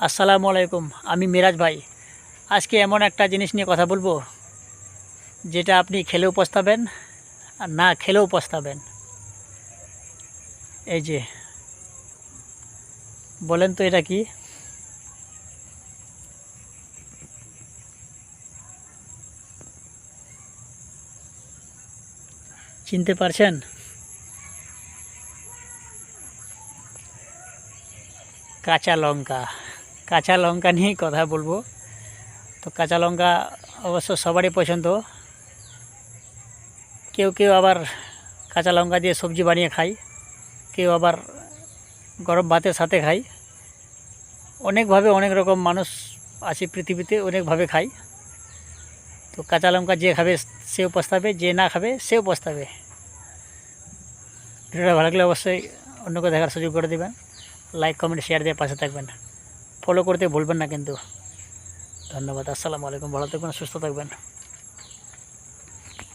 আসসালামু আলাইকুম। আমি মিরাজ ভাই। আজকে এমন একটা জিনিস নিয়ে কথা বলবো যেটা আপনি খেলেও পস্তাবেন আর না খেলেও পস্তাবেন। এই যে, বলেন তো এটা কি? চিনতে পারছেন? কাঁচা লঙ্কা। কাঁচা লঙ্কা নিয়েই কথা বলবো। তো কাঁচা লঙ্কা অবশ্য সবারই পছন্দ। কেউ কেউ আবার কাঁচা লঙ্কা দিয়ে সবজি বানিয়ে খায়, কেউ আবার গরম ভাতের সাথে খায়। অনেকভাবে অনেক রকম মানুষ আছে পৃথিবীতে, অনেকভাবে খায়। তো কাঁচা লঙ্কা যে খাবে সেও পস্তাবে, যে না খাবে সেও পস্তাবে। ভিডিওটা ভালো লাগলে অবশ্যই অন্যকে দেখার সুযোগ করে দেবেন। লাইক, কমেন্ট, শেয়ার দিয়ে পাশে থাকবেন। ফলো করতে ভুলবেন না কিন্তু। ধন্যবাদ। আসসালামু আলাইকুম। ভালো থাকবেন, সুস্থ থাকবেন।